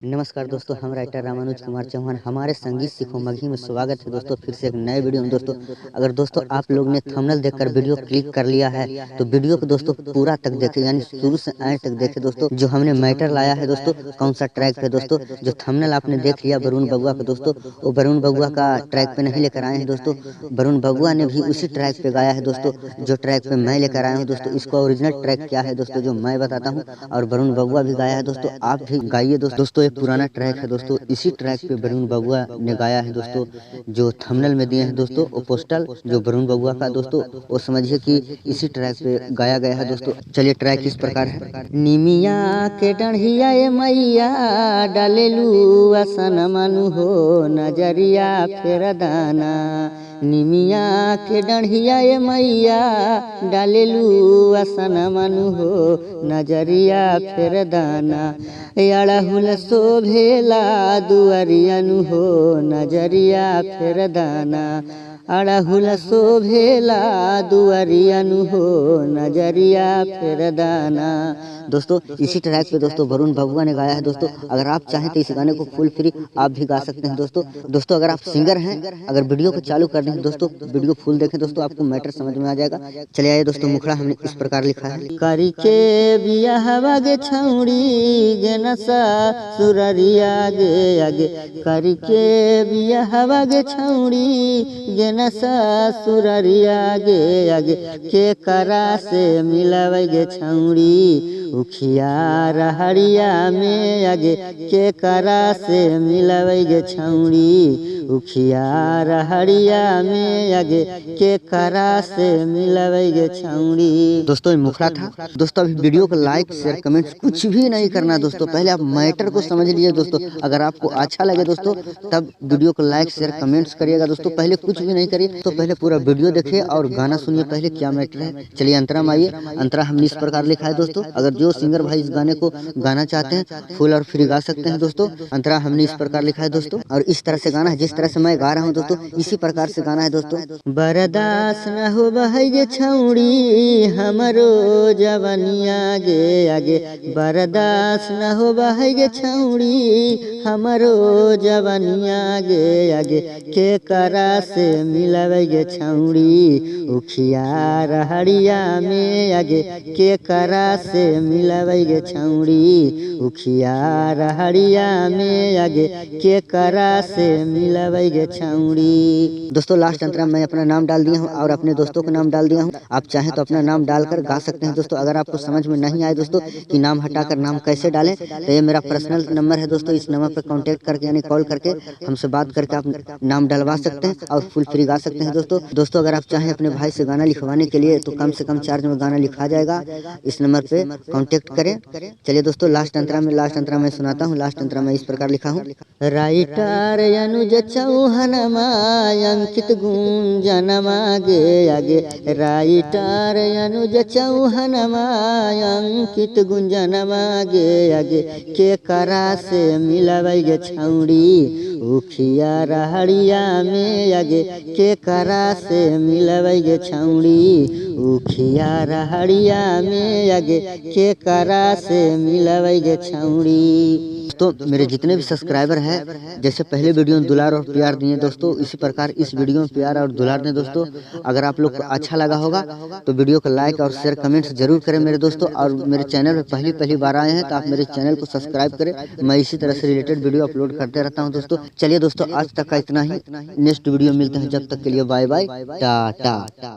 नमस्कार दोस्तों, हम राइटर रामानुज कुमार चौहान हमारे संगीत सीखो मगही में स्वागत है दोस्तों। फिर से एक नए वीडियो में दोस्तों, अगर दोस्तों आप लोग ने थंबनेल देखकर वीडियो क्लिक कर लिया है तो वीडियो को दोस्तों पूरा तक देखें, यानी शुरू से अंत तक देखें दोस्तों। जो हमने मैटर लाया है दोस्तों, कौन सा ट्रैक पे दोस्तों, जो थंबनेल आपने देख लिया वरुण बबुआ का दोस्तों, वो वरुण बबुआ का ट्रैक पे नहीं लेकर आए हैं दोस्तों। वरुण बबुआ ने भी उसी ट्रैक पे गाया है दोस्तों, जो ट्रैक पे मैं लेकर आया हूँ दोस्तों। इसका ओरिजिनल ट्रैक क्या है दोस्तों, जो मैं बताता हूँ, और वरुण बबुआ भी गाया है दोस्तों, आप भी गाइए दोस्तों। एक पुराना ट्रैक है दोस्तों, इसी ट्रैक पे वरुण बबुआ ने गाया है दोस्तों। जो थंबनेल में दिए हैं दोस्तों, वो पोस्टल जो वरुण बबुआ का दोस्तों, वो समझिए कि इसी ट्रैक पे गाया गया है दोस्तों। चलिए ट्रैक इस प्रकार है। निमिया के डढ़िया ए मैया डालेलू असन मनु हो नजरिया फेर दाना। निमिया के डढ़िया ए मैया डालेलू असन मनु हो नजरिया फेर दाना। अड़हुल शोभेला दुअरियनु हो नजरिया फेर दाना। अड़हुल शोभेला दुअरियनु हो नजरिया फेर दाना। दोस्तों इसी ट्रैक पे दोस्तों वरुण बबुआ ने गाया है दोस्तों। अगर आप चाहें तो इस गाने को फुल फ्री आप भी गा सकते हैं दोस्तों। दोस्तों अगर आप सिंगर हैं, अगर वीडियो को चालू कर दें दोस्तों, वीडियो फुल देखें दोस्तों, आपको मैटर समझ में आ जाएगा। चलिए आइए दोस्तों, मुखड़ा हमने इस प्रकार लिखा है। करी के बियाहवा गे छौड़ी गे नसा सुररिया गे आगे। करी के बियाहवा गे छौड़ी गे नसा सुररिया गे आगे। के करा से मिलावे गे छौड़ी उखिया रहड़िया में आगे। के करा से मिलावे गे छौड़ी उखिया रहड़िया में आगे। के करा से मिलावे गे छौड़ी। दोस्तों ये मुखड़ा था दोस्तों। अभी वीडियो को लाइक शेयर कमेंट्स कुछ भी नहीं करना दोस्तों, पहले आप मैटर को समझ लीजिए दोस्तों। अगर आपको अच्छा लगे दोस्तों तब वीडियो को लाइक शेयर कमेंट्स करिएगा दोस्तों, पहले कुछ भी नहीं करिए। तो पहले पूरा वीडियो देखिए और गाना सुनिए पहले क्या मैटर है। चलिए अंतरा में आइए। अंतरा हमने इस प्रकार लिखा है दोस्तों। अगर जो सिंगर भाई इस गाने को गाना चाहते हैं फुल और फ्री गा सकते हैं दोस्तों। अंतरा हमने इस प्रकार लिखा है दोस्तों, और इस तरह से गाना है जिस तरह से मैं गा रहा हूँ दोस्तों, इसी प्रकार से गाना है दोस्तों। बरदास न हो बहगे छौड़ी हमरो जवनिया गे आगे। बरदास न हो बहगे छौड़ी हमरो जवनिया गे आगे। के करा से मिलावे गे छौड़ी उखिया रहड़िया में आगे। के करा से मिलावे गे छौड़ी उखिया रहड़िया में आगे। के करा से मिलावे गे छौड़ी। दोस्तों लास्ट अंतरा मैं अपना नाम डाल दिया हूँ और अपने दोस्तों का नाम डाल दिया हूँ। आप चाहें तो अपना नाम डालकर गा सकते हैं दोस्तों। अगर आपको समझ में नहीं आए दोस्तों कि नाम हटाकर नाम कैसे डालें, तो ये मेरा पर्सनल नंबर है दोस्तों। इस नंबर पर कांटेक्ट करके यानी कॉल करके हमसे बात करके आप नाम डलवा सकते हैं और फुल फ्री गा सकते हैं दोस्तों। अगर आप चाहें अपने भाई से गाना लिखवाने के लिए तो कम से कम चार्ज में गाना लिखा जाएगा। इस नंबर पे कांटेक्ट करें। चलिए दोस्तों लास्ट अंतरा मैं सुनाता हूँ। लास्ट अंतरा मैं इस प्रकार लिखा हूँ। राइटर अनुज चौहान अंकित गुंजनमा गे आगे। राइटर अनुज चौहान अंकित गुंजनमा गे आगे। के करा से मिलावे गे छौड़ी उखिया रहड़िया में आगे। के करा से मिलावे गे छौड़ी उखिया रहड़िया में आगे। के करा से मिलावे गे छौड़ी। तो मेरे जितने भी सब्सक्राइबर हैं, जैसे पहले वीडियो में दुलार और प्यार दिए दोस्तों, इसी प्रकार इस वीडियो में प्यार और दुलार दें दोस्तों। अगर आप लोग को अच्छा लगा होगा तो वीडियो को लाइक और शेयर कमेंट्स जरूर करें मेरे दोस्तों। और मेरे चैनल पर पहली बार आए हैं तो आप मेरे चैनल को सब्सक्राइब करें। मैं इसी तरह से रिलेटेड वीडियो अपलोड करते रहता हूँ दोस्तों। चलिए दोस्तों आज तक का इतना ही। नेक्स्ट वीडियो मिलते हैं, जब तक के लिए बाय बाय टाटा।